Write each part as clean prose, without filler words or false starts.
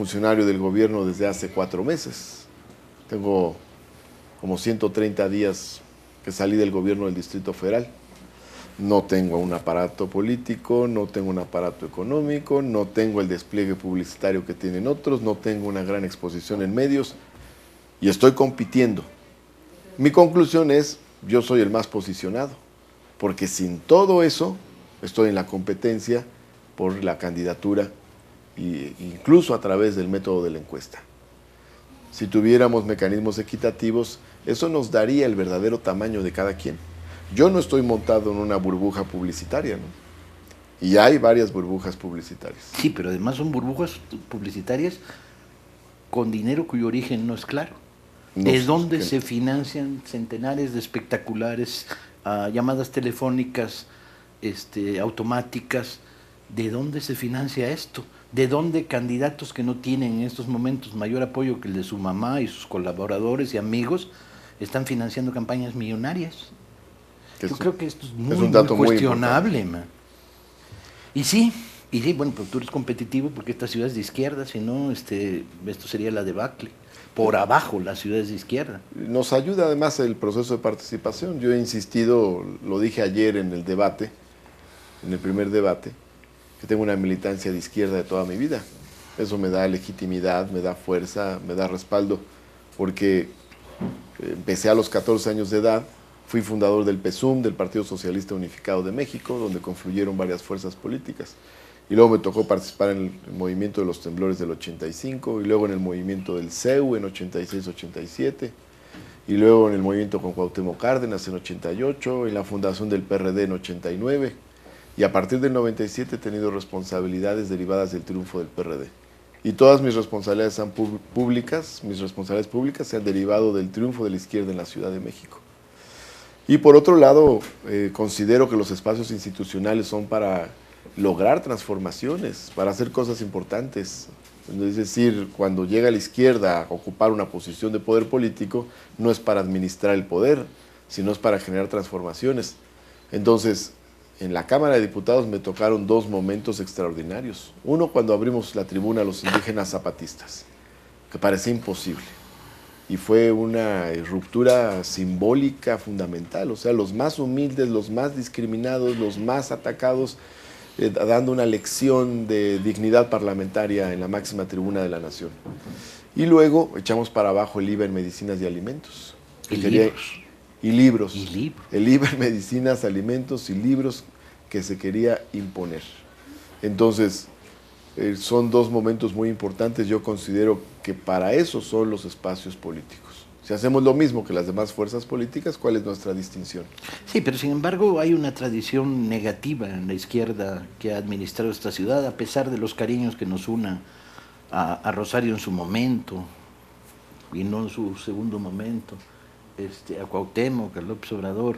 funcionario del gobierno desde hace 4 meses. Tengo como 130 días que salí del gobierno del Distrito Federal. No tengo un aparato político, no tengo un aparato económico, no tengo el despliegue publicitario que tienen otros, no tengo una gran exposición en medios y estoy compitiendo. Mi conclusión es, yo soy el más posicionado, porque sin todo eso estoy en la competencia por la candidatura e incluso a través del método de la encuesta. Si tuviéramos mecanismos equitativos, eso nos daría el verdadero tamaño de cada quien. Yo no estoy montado en una burbuja publicitaria, ¿no? Y hay varias burbujas publicitarias. Sí, pero además son burbujas publicitarias con dinero cuyo origen no es claro. ¿De dónde se financian centenares de espectaculares, llamadas telefónicas, automáticas? ¿De dónde se financia esto? ¿De dónde candidatos que no tienen en estos momentos mayor apoyo que el de su mamá y sus colaboradores y amigos están financiando campañas millonarias? Yo creo que esto es muy cuestionable, man. Y sí, bueno, pero tú eres competitivo porque esta ciudad es de izquierda, si no, esto sería la debacle. Por abajo, las ciudades de izquierda. Nos ayuda además el proceso de participación. Yo he insistido, lo dije ayer en el debate, en el primer debate, que tengo una militancia de izquierda de toda mi vida. Eso me da legitimidad, me da fuerza, me da respaldo, porque empecé a los 14 años de edad, fui fundador del PSUM, del Partido Socialista Unificado de México, donde confluyeron varias fuerzas políticas. Y luego me tocó participar en el movimiento de los temblores del 85, y luego en el movimiento del CEU en 86-87, y luego en el movimiento con Cuauhtémoc Cárdenas en 88, en la fundación del PRD en 89, y a partir del 97 he tenido responsabilidades derivadas del triunfo del PRD. Y todas mis responsabilidades públicas se han derivado del triunfo de la izquierda en la Ciudad de México. Y por otro lado, considero que los espacios institucionales son para lograr transformaciones, para hacer cosas importantes. Es decir, cuando llega la izquierda a ocupar una posición de poder político, no es para administrar el poder, sino es para generar transformaciones. Entonces, en la Cámara de Diputados me tocaron 2 momentos extraordinarios. Uno, cuando abrimos la tribuna a los indígenas zapatistas, que parecía imposible. Y fue una ruptura simbólica fundamental, o sea, los más humildes, los más discriminados, los más atacados, dando una lección de dignidad parlamentaria en la máxima tribuna de la nación. Y luego echamos para abajo el IVA en medicinas y alimentos. Y libros. El IVA en medicinas, alimentos y libros que se quería imponer. Entonces, son 2 momentos muy importantes. Yo considero que para eso son los espacios políticos. Si hacemos lo mismo que las demás fuerzas políticas, ¿cuál es nuestra distinción? Sí, pero sin embargo hay una tradición negativa en la izquierda que ha administrado esta ciudad, a pesar de los cariños que nos una a Rosario en su momento, y no en su segundo momento, a Cuauhtémoc, a López Obrador,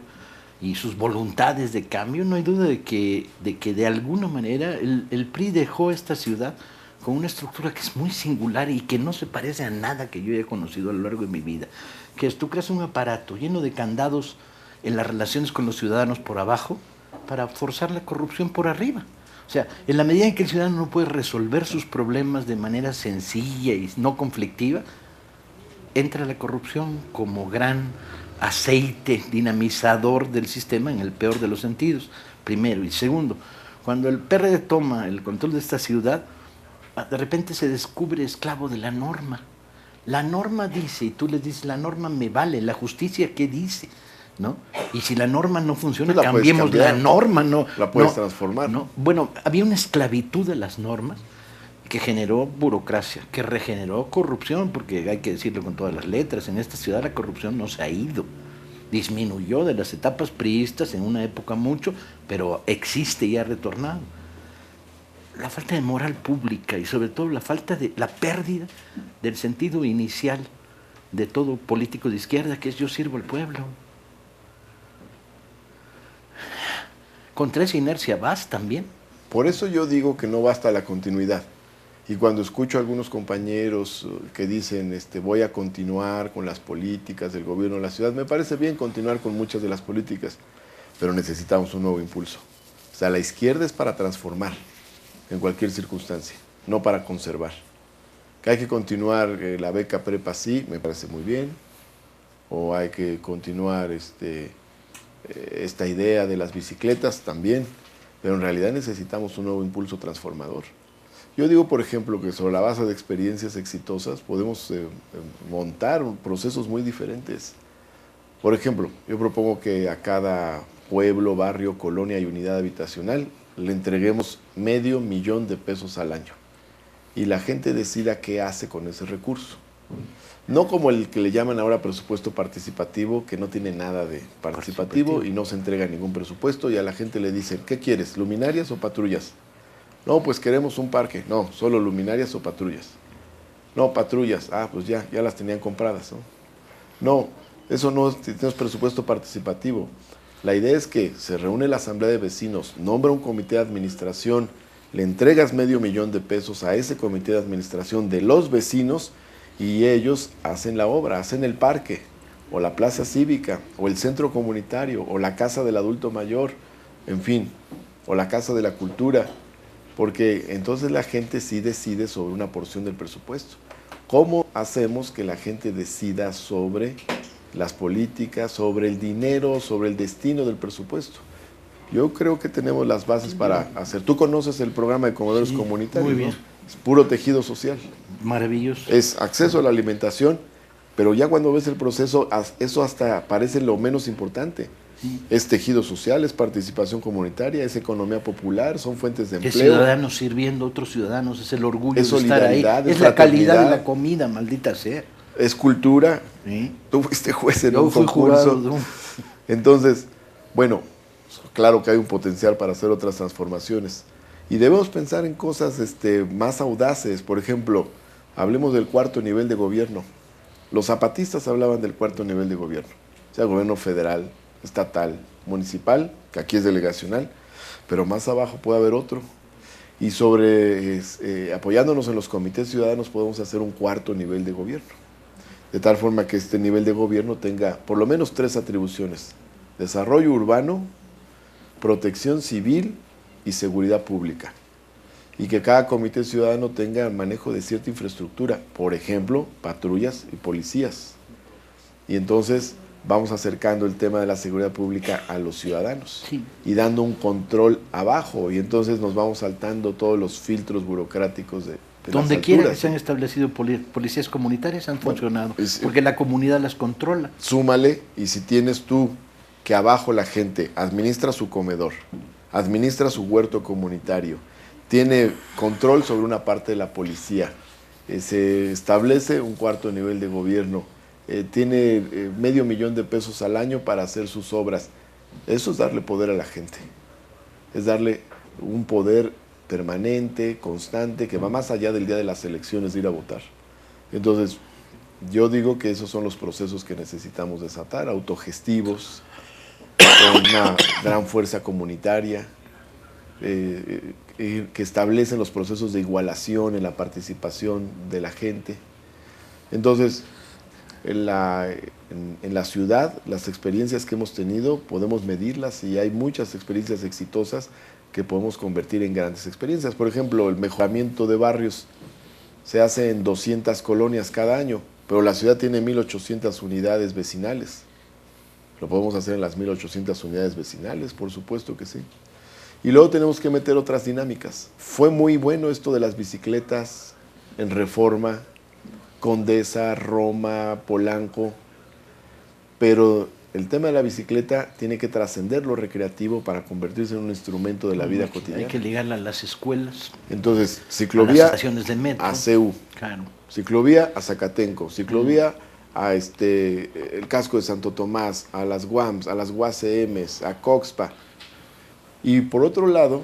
y sus voluntades de cambio. No hay duda de que de alguna manera el PRI dejó esta ciudad con una estructura que es muy singular y que no se parece a nada que yo haya conocido a lo largo de mi vida, que es tú creas un aparato lleno de candados en las relaciones con los ciudadanos por abajo para forzar la corrupción por arriba. O sea, en la medida en que el ciudadano no puede resolver sus problemas de manera sencilla y no conflictiva, entra la corrupción como gran aceite dinamizador del sistema en el peor de los sentidos, primero. Y segundo, cuando el PRD toma el control de esta ciudad, de repente se descubre esclavo de la norma. La norma dice, y tú les dices, la norma me vale, la justicia, ¿qué dice? ¿No? Y si la norma no funciona, pues cambiemos la norma. No, la puedes transformar. No. Bueno, había una esclavitud de las normas que generó burocracia, que regeneró corrupción, porque hay que decirlo con todas las letras, en esta ciudad la corrupción no se ha ido. Disminuyó de las etapas priistas en una época mucho, pero existe y ha retornado. La falta de moral pública y sobre todo la pérdida del sentido inicial de todo político de izquierda, que es yo sirvo al pueblo. Contra esa inercia vas también. Por eso yo digo que no basta la continuidad. Y cuando escucho a algunos compañeros que dicen voy a continuar con las políticas del gobierno de la ciudad, me parece bien continuar con muchas de las políticas, pero necesitamos un nuevo impulso. O sea, la izquierda es para transformar en cualquier circunstancia, no para conservar. Que hay que continuar la beca prepa, sí, me parece muy bien. O hay que continuar esta idea de las bicicletas también. Pero en realidad necesitamos un nuevo impulso transformador. Yo digo, por ejemplo, que sobre la base de experiencias exitosas podemos montar procesos muy diferentes. Por ejemplo, yo propongo que a cada pueblo, barrio, colonia y unidad habitacional le entreguemos $500,000 al año y la gente decida qué hace con ese recurso. No como el que le llaman ahora presupuesto participativo, que no tiene nada de participativo y no se entrega ningún presupuesto, y a la gente le dicen, ¿qué quieres, luminarias o patrullas? No, pues queremos un parque. No, solo luminarias o patrullas. No, patrullas. Ah, pues ya las tenían compradas, ¿no? No, eso no es presupuesto participativo. La idea es que se reúne la asamblea de vecinos, nombra un comité de administración, le entregas $500,000 a ese comité de administración de los vecinos y ellos hacen la obra, hacen el parque, o la plaza cívica, o el centro comunitario, o la casa del adulto mayor, en fin, o la casa de la cultura, porque entonces la gente sí decide sobre una porción del presupuesto. ¿Cómo hacemos que la gente decida sobre las políticas, sobre el dinero, sobre el destino del presupuesto? Yo creo que tenemos las bases para hacer. Tú conoces el programa de comedores comunitarios, muy bien. ¿no? Es puro tejido social. Maravilloso. Es acceso a la alimentación, pero ya cuando ves el proceso, eso hasta parece lo menos importante. Sí. Es tejido social, es participación comunitaria, es economía popular, son fuentes de empleo. Es ciudadanos sirviendo a otros ciudadanos, es el orgullo es de estar ahí. Es la calidad de la comida, maldita sea. Es cultura. ¿Sí? Tú fuiste juez en un concurso. Entonces, bueno, claro que hay un potencial para hacer otras transformaciones. Y debemos pensar en cosas más audaces. Por ejemplo, hablemos del cuarto nivel de gobierno. Los zapatistas hablaban del cuarto nivel de gobierno. O sea, gobierno federal, estatal, municipal, que aquí es delegacional, pero más abajo puede haber otro. Y apoyándonos en los comités ciudadanos podemos hacer un cuarto nivel de gobierno. De tal forma que este nivel de gobierno tenga por lo menos 3 atribuciones: desarrollo urbano, protección civil y seguridad pública. Y que cada comité ciudadano tenga manejo de cierta infraestructura, por ejemplo, patrullas y policías. Y entonces vamos acercando el tema de la seguridad pública a los ciudadanos, sí, y dando un control abajo, y entonces nos vamos saltando todos los filtros burocráticos de donde quiera que se han establecido policías comunitarias han funcionado, porque la comunidad las controla. Súmale, y si tienes tú que abajo la gente administra su comedor, administra su huerto comunitario, tiene control sobre una parte de la policía, se establece un cuarto nivel de gobierno, tiene $500,000 al año para hacer sus obras. Eso es darle poder a la gente, es darle un poder permanente, constante, que va más allá del día de las elecciones de ir a votar. Entonces, yo digo que esos son los procesos que necesitamos desatar, autogestivos, con una gran fuerza comunitaria, que establecen los procesos de igualación en la participación de la gente. Entonces, en la ciudad, las experiencias que hemos tenido, podemos medirlas, y hay muchas experiencias exitosas que podemos convertir en grandes experiencias. Por ejemplo, el mejoramiento de barrios se hace en 200 colonias cada año, pero la ciudad tiene 1,800 unidades vecinales. ¿Lo podemos hacer en las 1,800 unidades vecinales? Por supuesto que sí. Y luego tenemos que meter otras dinámicas. Fue muy bueno esto de las bicicletas en Reforma, Condesa, Roma, Polanco, pero el tema de la bicicleta tiene que trascender lo recreativo para convertirse en un instrumento de la vida cotidiana. Hay que ligarla a las escuelas. Entonces, ciclovía a las estaciones de metro, a CEU, claro, ciclovía a Zacatenco, ciclovía a el casco de Santo Tomás, a las UAMs, a las UACMs, a Coxpa. Y por otro lado,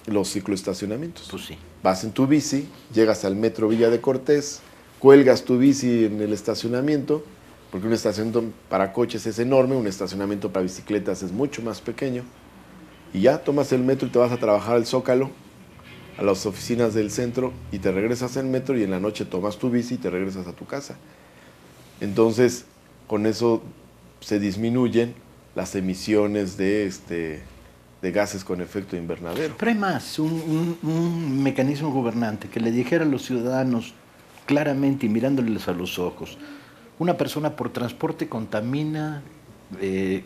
los cicloestacionamientos. Pues sí. Vas en tu bici, llegas al metro Villa de Cortés, cuelgas tu bici en el estacionamiento, porque un estacionamiento para coches es enorme, un estacionamiento para bicicletas es mucho más pequeño, y ya tomas el metro y te vas a trabajar al Zócalo, a las oficinas del centro, y te regresas al metro, y en la noche tomas tu bici y te regresas a tu casa. Entonces, con eso se disminuyen las emisiones de gases con efecto invernadero. Pero hay más, un mecanismo gobernante que le dijera a los ciudadanos claramente y mirándoles a los ojos. Una persona por transporte contamina,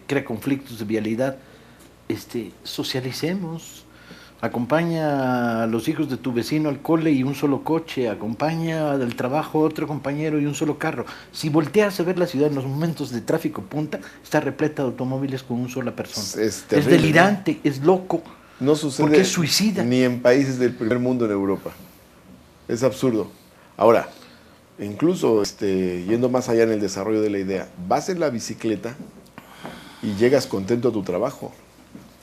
crea conflictos de vialidad. Socialicemos. Acompaña a los hijos de tu vecino al cole y un solo coche, acompaña del trabajo a otro compañero y un solo carro. Si volteas a ver la ciudad en los momentos de tráfico punta, está repleta de automóviles con una sola persona. Es terrible, delirante, ¿no? Es loco. No sucede porque es suicida. Ni en países del primer mundo en Europa. Es absurdo. Ahora, incluso yendo más allá en el desarrollo de la idea, vas en la bicicleta y llegas contento a tu trabajo.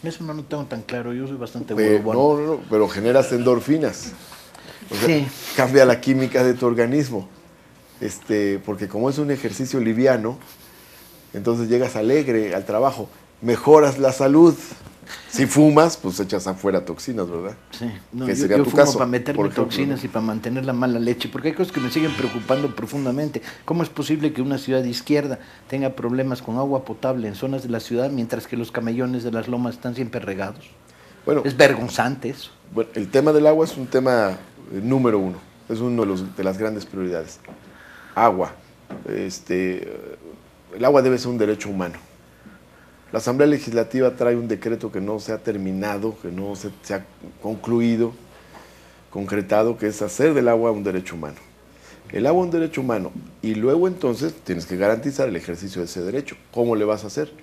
Eso no lo tengo tan claro, yo soy bastante bueno. No, pero generas endorfinas. O sea, sí. Cambia la química de tu organismo. Porque como es un ejercicio liviano, entonces llegas alegre al trabajo, mejoras la salud. Si fumas, pues echas afuera toxinas, ¿verdad? Sí, no, que sería yo tu fumo caso, para meterme ejemplo, toxinas, ¿no? Y para mantener la mala leche, porque hay cosas que me siguen preocupando profundamente. ¿Cómo es posible que una ciudad de izquierda tenga problemas con agua potable en zonas de la ciudad, mientras que los camellones de las lomas están siempre regados? Bueno, es vergonzante eso. Bueno, el tema del agua es un tema número uno, es uno de las grandes prioridades. Agua. El agua debe ser un derecho humano. La Asamblea Legislativa trae un decreto que no se ha terminado, que no se ha concluido, concretado, que es hacer del agua un derecho humano. El agua un derecho humano, y luego entonces tienes que garantizar el ejercicio de ese derecho. ¿Cómo le vas a hacer?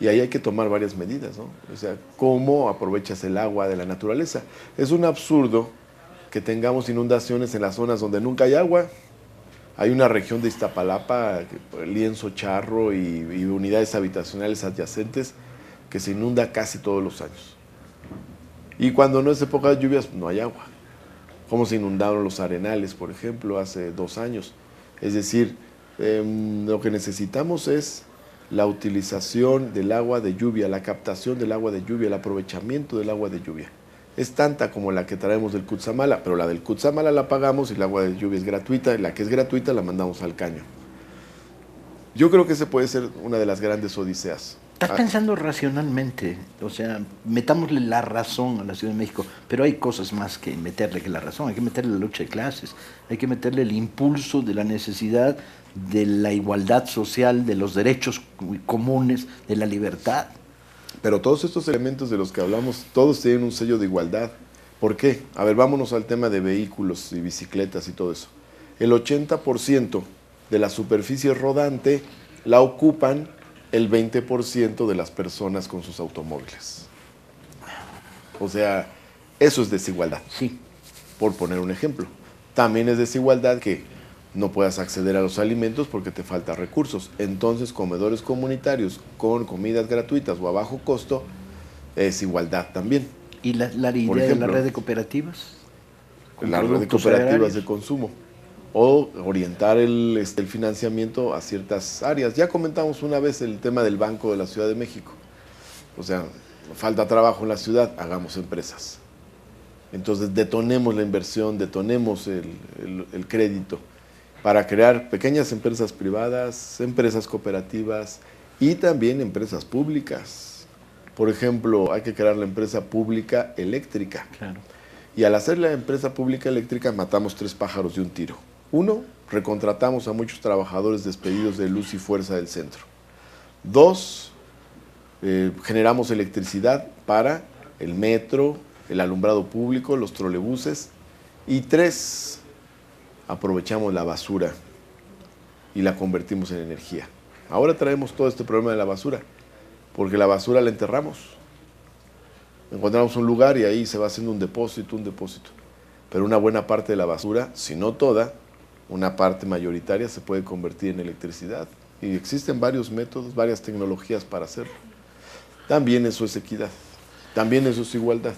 Y ahí hay que tomar varias medidas, ¿no? O sea, ¿cómo aprovechas el agua de la naturaleza? Es un absurdo que tengamos inundaciones en las zonas donde nunca hay agua. Hay una región de Iztapalapa, Lienzo Charro y unidades habitacionales adyacentes que se inunda casi todos los años. Y cuando no es época de lluvias, no hay agua. Como se inundaron los Arenales, por ejemplo, hace 2 años. Es decir, lo que necesitamos es la utilización del agua de lluvia, la captación del agua de lluvia, el aprovechamiento del agua de lluvia. Es tanta como la que traemos del Cutzamala, pero la del Cutzamala la pagamos y el agua de lluvia es gratuita, y la que es gratuita la mandamos al caño. Yo creo que esa puede ser una de las grandes odiseas. Estás pensando racionalmente, o sea, metámosle la razón a la Ciudad de México, pero hay cosas más que meterle que la razón, hay que meterle la lucha de clases, hay que meterle el impulso de la necesidad de la igualdad social, de los derechos comunes, de la libertad. Pero todos estos elementos de los que hablamos, todos tienen un sello de igualdad. ¿Por qué? A ver, vámonos al tema de vehículos y bicicletas y todo eso. El 80% de la superficie rodante la ocupan el 20% de las personas con sus automóviles. O sea, eso es desigualdad. Sí. Por poner un ejemplo. También es desigualdad que no puedas acceder a los alimentos porque te faltan recursos. Entonces, comedores comunitarios con comidas gratuitas o a bajo costo es igualdad también. ¿Y la idea de la red de cooperativas? La red de cooperativas de consumo. O orientar el financiamiento a ciertas áreas. Ya comentamos una vez el tema del Banco de la Ciudad de México. O sea, falta trabajo en la ciudad, hagamos empresas. Entonces, detonemos la inversión, detonemos el crédito, para crear pequeñas empresas privadas, empresas cooperativas y también empresas públicas. Por ejemplo, hay que crear la empresa pública eléctrica. Claro. Y al hacer la empresa pública eléctrica matamos 3 pájaros de un tiro. 1, recontratamos a muchos trabajadores despedidos de Luz y Fuerza del centro. 2, generamos electricidad para el metro, el alumbrado público, los trolebuses. Y 3, aprovechamos la basura y la convertimos en energía. Ahora traemos todo este problema de la basura, porque la basura la enterramos. Encontramos un lugar y ahí se va haciendo un depósito. Pero una buena parte de la basura, si no toda, una parte mayoritaria se puede convertir en electricidad. Y existen varios métodos, varias tecnologías para hacerlo. También eso es equidad, también eso es igualdad.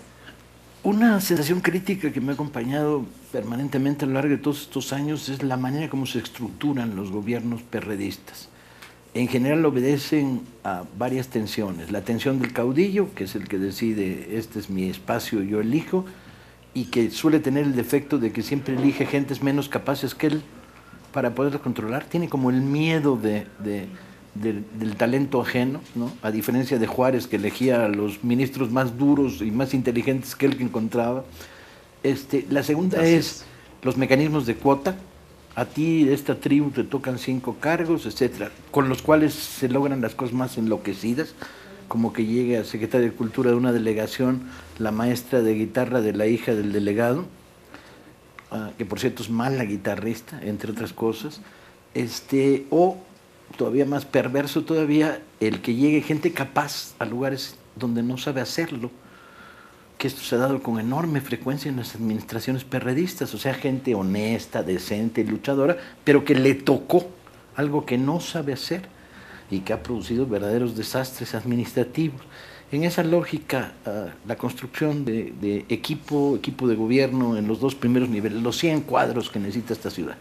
Una sensación crítica que me ha acompañado permanentemente a lo largo de todos estos años es la manera como se estructuran los gobiernos perredistas. En general obedecen a varias tensiones. La tensión del caudillo, que es el que decide, este es mi espacio, yo elijo, y que suele tener el defecto de que siempre elige gentes menos capaces que él para poderlo controlar. Tiene como el miedo del talento ajeno, ¿no? A diferencia de Juárez, que elegía a los ministros más duros y más inteligentes que él que encontraba. La segunda es los mecanismos de cuota, a ti, esta tribu, te tocan 5 cargos, etcétera, con los cuales se logran las cosas más enloquecidas, como que llegue a secretaria de Cultura de una delegación la maestra de guitarra de la hija del delegado, que por cierto es mala guitarrista, entre otras cosas, o todavía más perverso todavía, el que llegue gente capaz a lugares donde no sabe hacerlo, que esto se ha dado con enorme frecuencia en las administraciones perredistas, o sea, gente honesta, decente, luchadora, pero que le tocó algo que no sabe hacer y que ha producido verdaderos desastres administrativos. En esa lógica, la construcción de equipo de gobierno en los 2 primeros niveles, los 100 cuadros que necesita esta ciudad.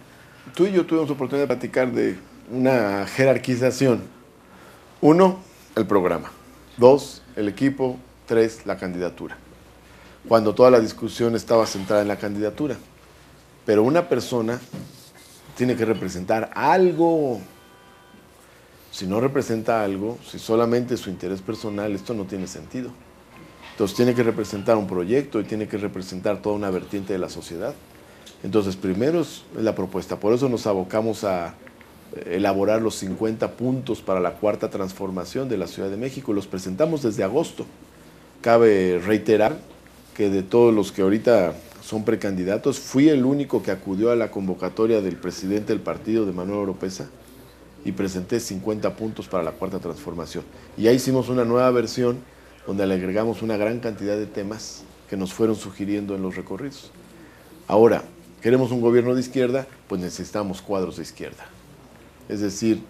Tú y yo tuvimos oportunidad de platicar de una jerarquización. 1, el programa. 2, el equipo. 3, la candidatura. Cuando toda la discusión estaba centrada en la candidatura. Pero una persona tiene que representar algo. Si no representa algo, si solamente es su interés personal, esto no tiene sentido. Entonces tiene que representar un proyecto y tiene que representar toda una vertiente de la sociedad. Entonces primero es la propuesta. Por eso nos abocamos a elaborar los 50 puntos para la 4ª transformación de la Ciudad de México. Los presentamos desde agosto. Cabe reiterar que de todos los que ahorita son precandidatos, fui el único que acudió a la convocatoria del presidente del partido, de Manuel Oropesa, y presenté 50 puntos para la 4ª transformación. Y ya hicimos una nueva versión donde le agregamos una gran cantidad de temas que nos fueron sugiriendo en los recorridos. Ahora, queremos un gobierno de izquierda, pues necesitamos cuadros de izquierda. Es decir,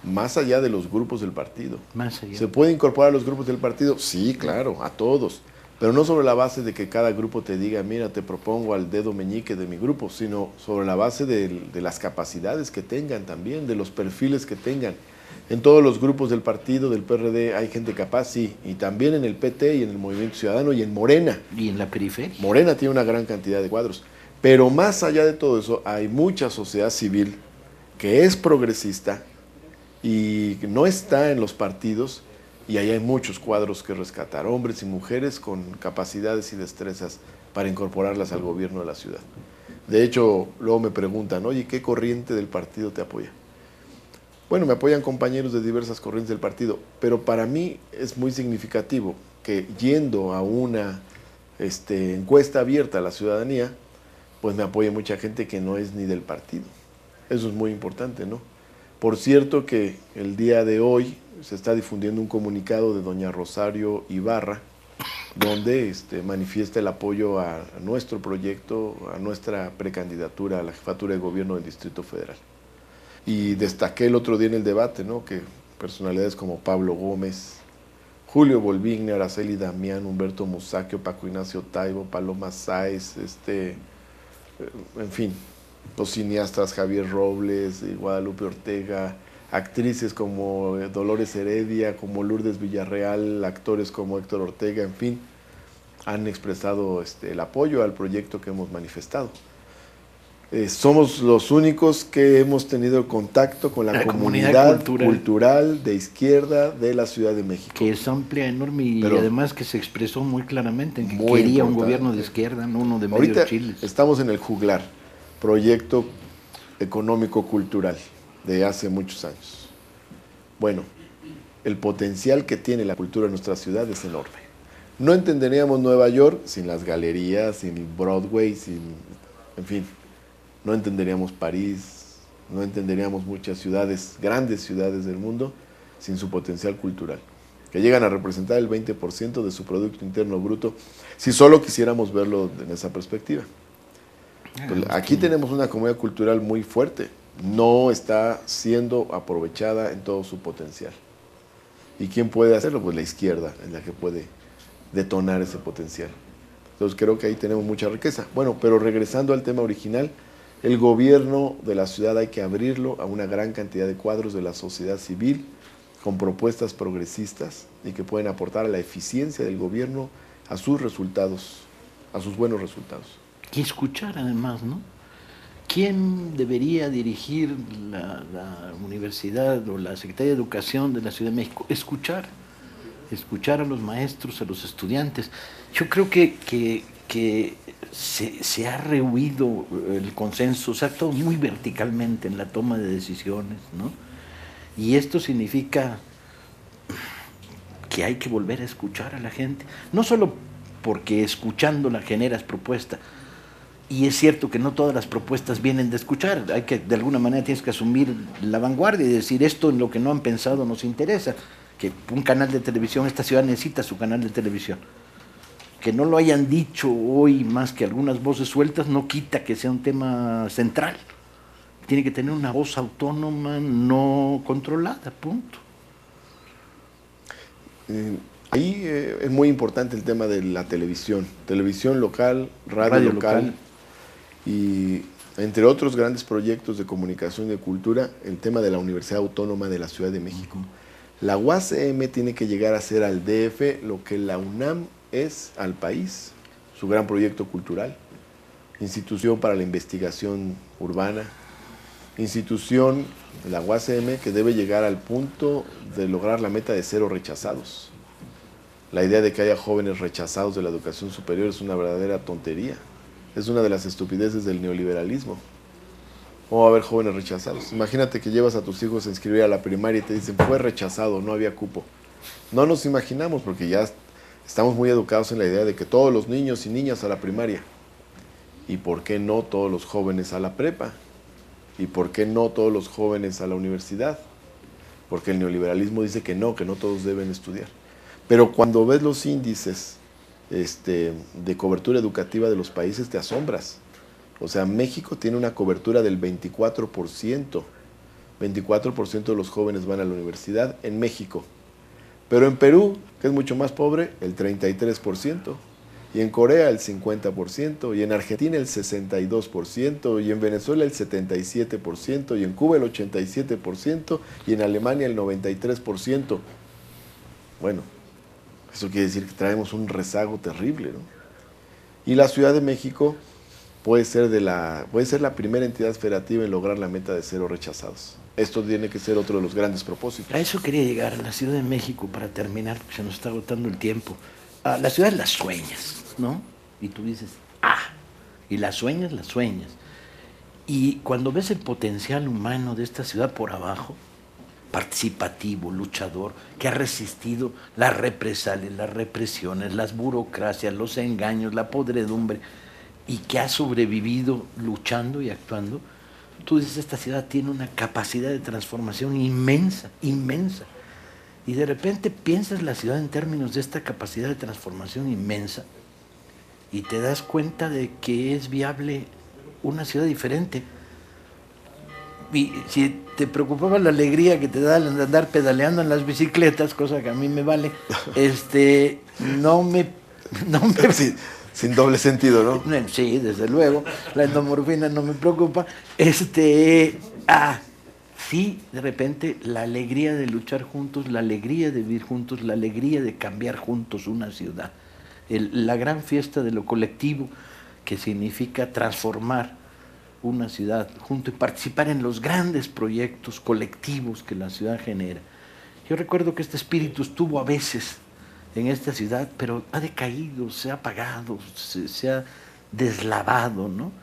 más allá de los grupos del partido. Más allá. ¿Se puede incorporar a los grupos del partido? Sí, claro, a todos. Pero no sobre la base de que cada grupo te diga, mira, te propongo al dedo meñique de mi grupo, sino sobre la base de las capacidades que tengan también, de los perfiles que tengan. En todos los grupos del partido, del PRD, hay gente capaz, sí, y también en el PT y en el Movimiento Ciudadano y en Morena. Y en la periferia. Morena tiene una gran cantidad de cuadros. Pero más allá de todo eso, hay mucha sociedad civil que es progresista y no está en los partidos, y ahí hay muchos cuadros que rescatar, hombres y mujeres con capacidades y destrezas para incorporarlas al gobierno de la ciudad. De hecho, luego me preguntan, oye, ¿qué corriente del partido te apoya? Bueno, me apoyan compañeros de diversas corrientes del partido, pero para mí es muy significativo que yendo a una encuesta abierta a la ciudadanía, pues me apoya mucha gente que no es ni del partido. Eso es muy importante, ¿no? Por cierto que el día de hoy se está difundiendo un comunicado de doña Rosario Ibarra, donde manifiesta el apoyo a nuestro proyecto, a nuestra precandidatura a la jefatura de gobierno del Distrito Federal. Y destaqué el otro día en el debate, ¿no?, que personalidades como Pablo Gómez, Julio Volvigne, Araceli Damián, Humberto Musacchio, Paco Ignacio Taibo, Paloma Sáez, en fin, los cineastas Javier Robles, Guadalupe Ortega, actrices como Dolores Heredia, como Lourdes Villarreal, actores como Héctor Ortega, en fin, han expresado el apoyo al proyecto que hemos manifestado. Somos los únicos que hemos tenido el contacto con la comunidad cultural de izquierda de la Ciudad de México. Que es amplia, enorme y además que se expresó muy claramente en que quería un gobierno de izquierda, no uno de medio Chile. Estamos en el Juglar, proyecto económico-cultural de hace muchos años. Bueno, el potencial que tiene la cultura en nuestra ciudad es enorme. No entenderíamos Nueva York sin las galerías, sin Broadway, en fin, no entenderíamos París, no entenderíamos muchas ciudades, grandes ciudades del mundo, sin su potencial cultural, que llegan a representar el 20% de su Producto Interno Bruto, si solo quisiéramos verlo en esa perspectiva. Pues aquí tenemos una comunidad cultural muy fuerte, no está siendo aprovechada en todo su potencial. ¿Y quién puede hacerlo? Pues la izquierda es la que puede detonar ese potencial. Entonces creo que ahí tenemos mucha riqueza. Bueno, pero regresando al tema original, el gobierno de la ciudad hay que abrirlo a una gran cantidad de cuadros de la sociedad civil con propuestas progresistas y que pueden aportar a la eficiencia del gobierno, a sus resultados, a sus buenos resultados. Y escuchar además, ¿no? ¿Quién debería dirigir la universidad o la Secretaría de Educación de la Ciudad de México? Escuchar a los maestros, a los estudiantes. Yo creo que que se ha rehuido el consenso, se ha actuado muy verticalmente en la toma de decisiones, ¿no? Y esto significa que hay que volver a escuchar a la gente, no solo porque escuchándola generas propuesta, y es cierto que no todas las propuestas vienen de escuchar, hay que, de alguna manera tienes que asumir la vanguardia y decir esto en lo que no han pensado nos interesa, que un canal de televisión, esta ciudad necesita su canal de televisión. Que no lo hayan dicho hoy más que algunas voces sueltas no quita que sea un tema central. Tiene que tener una voz autónoma, no controlada, punto. Ahí es muy importante el tema de la televisión local, radio local, y entre otros grandes proyectos de comunicación y de cultura, el tema de la Universidad Autónoma de la Ciudad de México. La UACM tiene que llegar a ser al DF lo que la UNAM es al país, su gran proyecto cultural, institución para la investigación urbana, institución, la UACM, que debe llegar al punto de lograr la meta de 0 rechazados. La idea de que haya jóvenes rechazados de la educación superior es una verdadera tontería. Es una de las estupideces del neoliberalismo. ¿Cómo va a haber jóvenes rechazados? Imagínate que llevas a tus hijos a inscribir a la primaria y te dicen, fue rechazado, no había cupo. No nos imaginamos, porque ya estamos muy educados en la idea de que todos los niños y niñas a la primaria. ¿Y por qué no todos los jóvenes a la prepa? ¿Y por qué no todos los jóvenes a la universidad? Porque el neoliberalismo dice que no todos deben estudiar. Pero cuando ves los índices de cobertura educativa de los países, te asombras. O sea, México tiene una cobertura del 24%. 24% de los jóvenes van a la universidad en México. Pero en Perú, que es mucho más pobre, el 33%. Y en Corea el 50%, y en Argentina el 62%, y en Venezuela el 77%, y en Cuba el 87%, y en Alemania el 93%. Bueno, eso quiere decir que traemos un rezago terrible, ¿no? Y la Ciudad de México puede ser la primera entidad federativa en lograr la meta de 0 rechazados. Esto tiene que ser otro de los grandes propósitos. A eso quería llegar, a la Ciudad de México, para terminar, porque se nos está agotando el tiempo. La ciudad las sueñas, ¿no? Y tú dices, y las sueñas. Y cuando ves el potencial humano de esta ciudad por abajo, participativo, luchador, que ha resistido las represalias, las represiones, las burocracias, los engaños, la podredumbre, y que ha sobrevivido luchando y actuando, tú dices, esta ciudad tiene una capacidad de transformación inmensa, inmensa. Y de repente piensas la ciudad en términos de esta capacidad de transformación inmensa y te das cuenta de que es viable una ciudad diferente. Y si te preocupaba la alegría que te da al andar pedaleando en las bicicletas, cosa que a mí me vale, no me sí, sin doble sentido, ¿no? Sí, desde luego, la endomorfina no me preocupa. Sí, de repente la alegría de luchar juntos, la alegría de vivir juntos, la alegría de cambiar juntos una ciudad. La gran fiesta de lo colectivo, que significa transformar una ciudad junto y participar en los grandes proyectos colectivos que la ciudad genera. Yo recuerdo que este espíritu estuvo a veces en esta ciudad, pero ha decaído, se ha apagado, se ha deslavado, ¿no?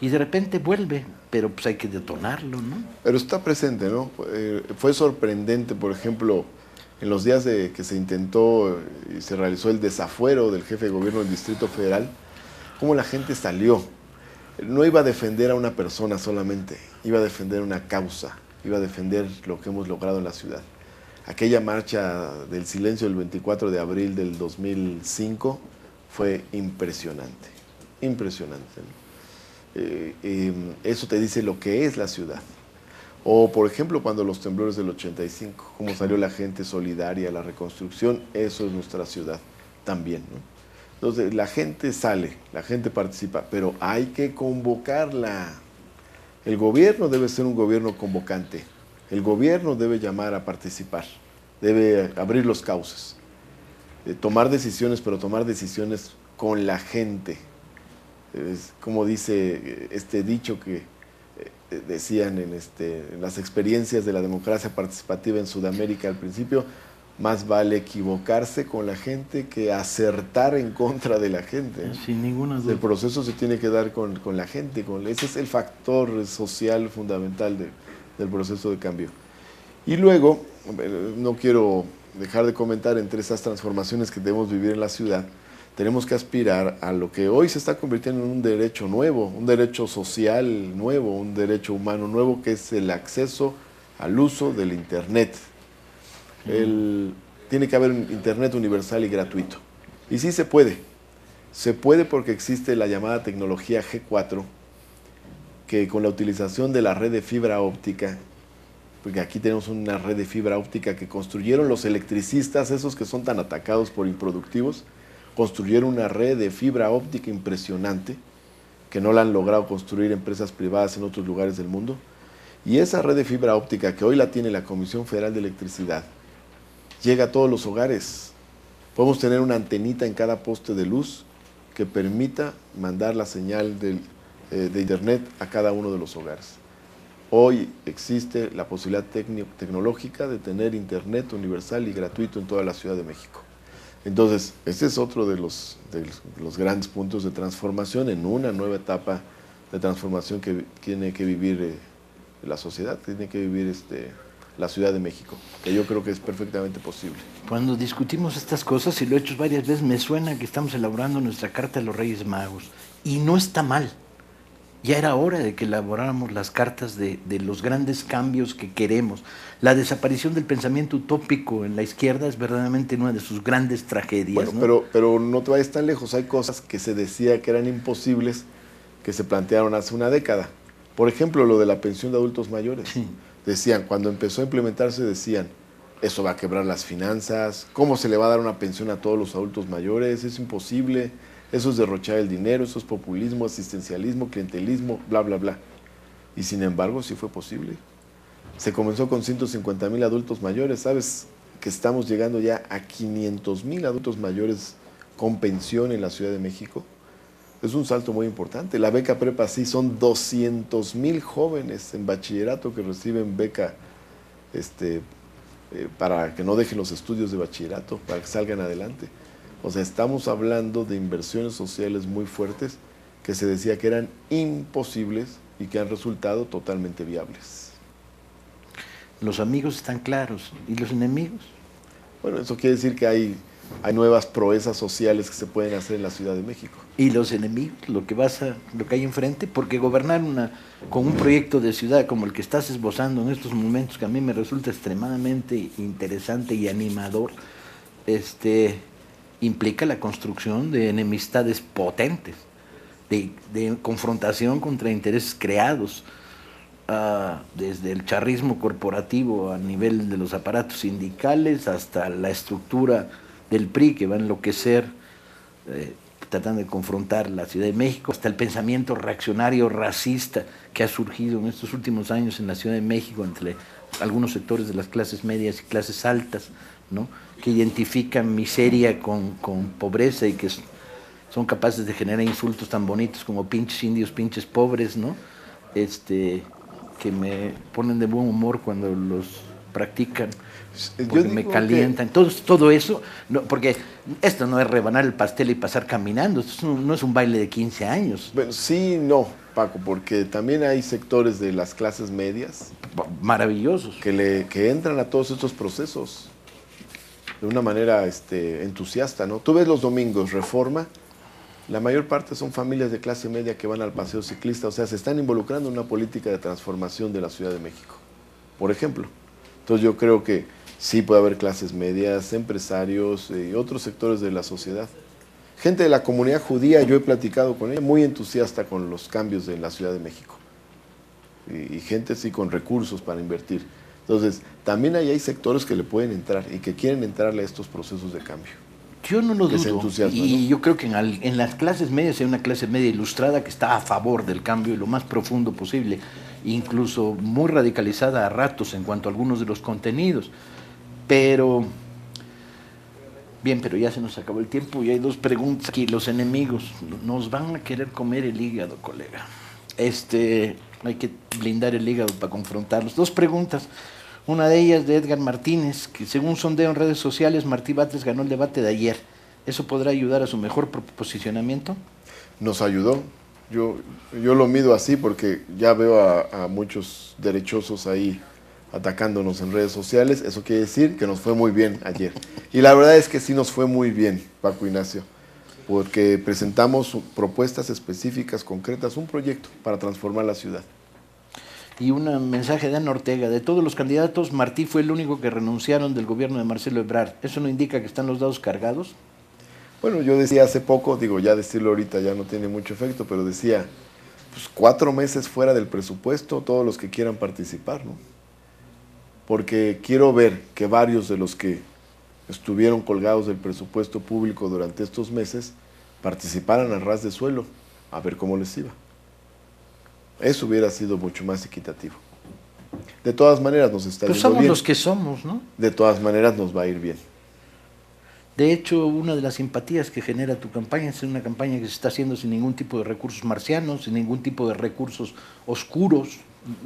Y de repente vuelve, pero pues hay que detonarlo, ¿no? Pero está presente, ¿no? Fue sorprendente, por ejemplo, en los días de que se intentó y se realizó el desafuero del jefe de gobierno del Distrito Federal, cómo la gente salió. No iba a defender a una persona solamente, iba a defender una causa, iba a defender lo que hemos logrado en la ciudad. Aquella marcha del silencio del 24 de abril del 2005 fue impresionante, impresionante, ¿no? Eso te dice lo que es la ciudad. O, por ejemplo, cuando los temblores del 85, cómo salió la gente solidaria a la reconstrucción, eso es nuestra ciudad también, ¿no? Entonces, la gente sale, la gente participa, pero hay que convocarla. El gobierno debe ser un gobierno convocante. El gobierno debe llamar a participar, debe abrir los cauces, tomar decisiones, pero tomar decisiones con la gente. Es como dice este dicho que decían en las experiencias de la democracia participativa en Sudamérica al principio, más vale equivocarse con la gente que acertar en contra de la gente, ¿no? Sin ninguna duda. El proceso se tiene que dar con la gente, ese es el factor social fundamental del proceso de cambio. Y luego, no quiero dejar de comentar entre esas transformaciones que debemos vivir en la ciudad, tenemos que aspirar a lo que hoy se está convirtiendo en un derecho nuevo, un derecho social nuevo, un derecho humano nuevo, que es el acceso al uso del Internet. Tiene que haber un Internet universal y gratuito. Y sí se puede porque existe la llamada tecnología G4, que con la utilización de la red de fibra óptica, porque aquí tenemos una red de fibra óptica que construyeron los electricistas, esos que son tan atacados por improductivos, construyeron una red de fibra óptica impresionante, que no la han logrado construir empresas privadas en otros lugares del mundo. Y esa red de fibra óptica, que hoy la tiene la Comisión Federal de Electricidad, llega a todos los hogares. Podemos tener una antenita en cada poste de luz que permita mandar la señal de Internet a cada uno de los hogares. Hoy existe la posibilidad tecnológica de tener Internet universal y gratuito en toda la Ciudad de México. Entonces, este es otro de los grandes puntos de transformación en una nueva etapa de transformación que tiene que vivir la sociedad, tiene que vivir la Ciudad de México, que yo creo que es perfectamente posible. Cuando discutimos estas cosas, y lo he hecho varias veces, me suena que estamos elaborando nuestra Carta de los Reyes Magos, y no está mal. Ya era hora de que elaboráramos las cartas de los grandes cambios que queremos. La desaparición del pensamiento utópico en la izquierda es verdaderamente una de sus grandes tragedias. Bueno, ¿no? pero no te vayas tan lejos. Hay cosas que se decía que eran imposibles, que se plantearon hace una década. Por ejemplo, lo de la pensión de adultos mayores. Sí. Decían, cuando empezó a implementarse, decían, eso va a quebrar las finanzas, ¿cómo se le va a dar una pensión a todos los adultos mayores? Es imposible. Eso es derrochar el dinero, eso es populismo, asistencialismo, clientelismo, bla, bla, bla. Y sin embargo, sí fue posible. Se comenzó con 150,000 adultos mayores. ¿Sabes que estamos llegando ya a 500,000 adultos mayores con pensión en la Ciudad de México? Es un salto muy importante. La beca prepa sí, son 200,000 jóvenes en bachillerato que reciben beca para que no dejen los estudios de bachillerato, para que salgan adelante. O sea, estamos hablando de inversiones sociales muy fuertes que se decía que eran imposibles y que han resultado totalmente viables. Los amigos están claros. ¿Y los enemigos? Bueno, eso quiere decir que hay nuevas proezas sociales que se pueden hacer en la Ciudad de México. ¿Y los enemigos? Lo que hay enfrente, porque gobernar con un proyecto de ciudad como el que estás esbozando en estos momentos, que a mí me resulta extremadamente interesante y animador, implica la construcción de enemistades potentes, de confrontación contra intereses creados, desde el charrismo corporativo a nivel de los aparatos sindicales hasta la estructura del PRI, que va a enloquecer tratando de confrontar la Ciudad de México, hasta el pensamiento reaccionario racista que ha surgido en estos últimos años en la Ciudad de México entre algunos sectores de las clases medias y clases altas, ¿no?, que identifican miseria con pobreza y que son capaces de generar insultos tan bonitos como pinches indios, pinches pobres, ¿no? Que me ponen de buen humor cuando los practican, porque me calientan. Todo eso, no, porque esto no es rebanar el pastel y pasar caminando, esto no es un baile de 15 años. Bueno, sí, no, Paco, porque también hay sectores de las clases medias maravillosos que entran a todos estos procesos de una manera entusiasta, ¿no? Tú ves los domingos Reforma, la mayor parte son familias de clase media que van al paseo ciclista, o sea, se están involucrando en una política de transformación de la Ciudad de México, por ejemplo. Entonces yo creo que sí puede haber clases medias, empresarios y otros sectores de la sociedad. Gente de la comunidad judía, yo he platicado con ella, muy entusiasta con los cambios en la Ciudad de México. Y gente sí con recursos para invertir. Entonces, también hay sectores que le pueden entrar y que quieren entrarle a estos procesos de cambio. Yo no lo dudo, y ¿no? yo creo que en las clases medias hay una clase media ilustrada que está a favor del cambio y lo más profundo posible, incluso muy radicalizada a ratos en cuanto a algunos de los contenidos. Pero ya se nos acabó el tiempo y hay dos preguntas aquí. Los enemigos nos van a querer comer el hígado, colega. Hay que blindar el hígado para confrontarlos. Dos preguntas. Una de ellas de Edgar Martínez, que según sondeo en redes sociales, Martí Batres ganó el debate de ayer. ¿Eso podrá ayudar a su mejor posicionamiento? Nos ayudó. Yo lo mido así porque ya veo a muchos derechosos ahí atacándonos en redes sociales. Eso quiere decir que nos fue muy bien ayer. Y la verdad es que sí nos fue muy bien, Paco Ignacio, porque presentamos propuestas específicas, concretas, un proyecto para transformar la ciudad. Y un mensaje de Ana Ortega: de todos los candidatos, Martí fue el único que renunciaron del gobierno de Marcelo Ebrard. ¿Eso no indica que están los dados cargados? Bueno, yo decía hace poco, digo, ya decirlo ahorita ya no tiene mucho efecto, pero decía, pues 4 meses fuera del presupuesto, todos los que quieran participar, ¿no? Porque quiero ver que varios de los que estuvieron colgados del presupuesto público durante estos meses participaran a ras de suelo, a ver cómo les iba. Eso hubiera sido mucho más equitativo. De todas maneras nos está yendo bien. Pues somos los que somos, ¿no? De todas maneras nos va a ir bien. De hecho, una de las simpatías que genera tu campaña es una campaña que se está haciendo sin ningún tipo de recursos marcianos, sin ningún tipo de recursos oscuros.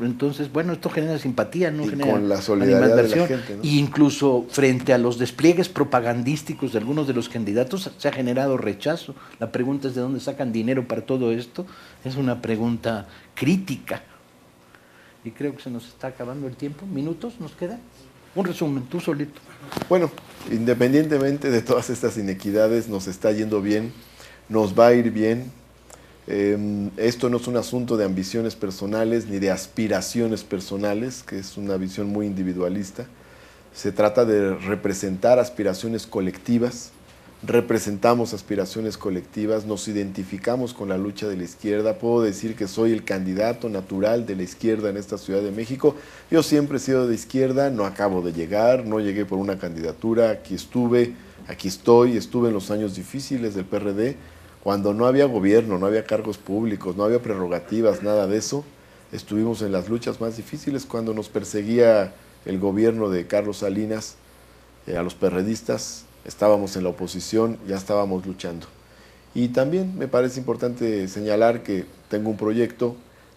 Entonces, bueno, esto genera simpatía, no genera con la solidaridad de la gente, ¿no? Y incluso frente a los despliegues propagandísticos de algunos de los candidatos se ha generado rechazo. La pregunta es: ¿de dónde sacan dinero para todo esto? Es una pregunta crítica. Y creo que se nos está acabando el tiempo. ¿Minutos nos quedan? Un resumen, tú solito. Bueno, independientemente de todas estas inequidades, nos está yendo bien, nos va a ir bien. Esto no es un asunto de ambiciones personales ni de aspiraciones personales, que es una visión muy individualista. Se trata de representar aspiraciones colectivas. Representamos aspiraciones colectivas, nos identificamos con la lucha de la izquierda. Puedo decir que soy el candidato natural de la izquierda en esta Ciudad de México. Yo siempre he sido de izquierda, no acabo de llegar, no llegué por una candidatura, aquí estuve, aquí estoy, estuve en los años difíciles del PRD, cuando no había gobierno, no había cargos públicos, no había prerrogativas, nada de eso. Estuvimos en las luchas más difíciles cuando nos perseguía el gobierno de Carlos Salinas, a los perredistas. Estábamos en la oposición, ya estábamos luchando. Y también me parece importante señalar que tengo un proyecto,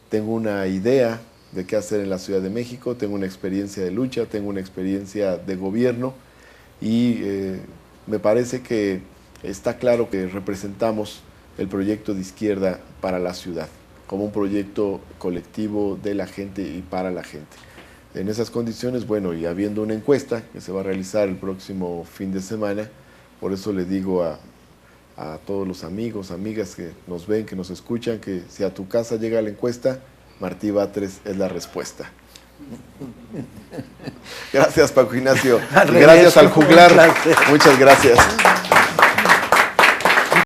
tengo una idea de qué hacer en la Ciudad de México, tengo una experiencia de lucha, tengo una experiencia de gobierno y me parece que está claro que representamos el proyecto de izquierda para la ciudad, como un proyecto colectivo de la gente y para la gente. En esas condiciones, bueno, y habiendo una encuesta que se va a realizar el próximo fin de semana, por eso le digo a todos los amigos, amigas que nos ven, que nos escuchan, que si a tu casa llega la encuesta, Martí Batres es la respuesta. Gracias, Paco Ignacio. Gracias al juglar. Muchas gracias.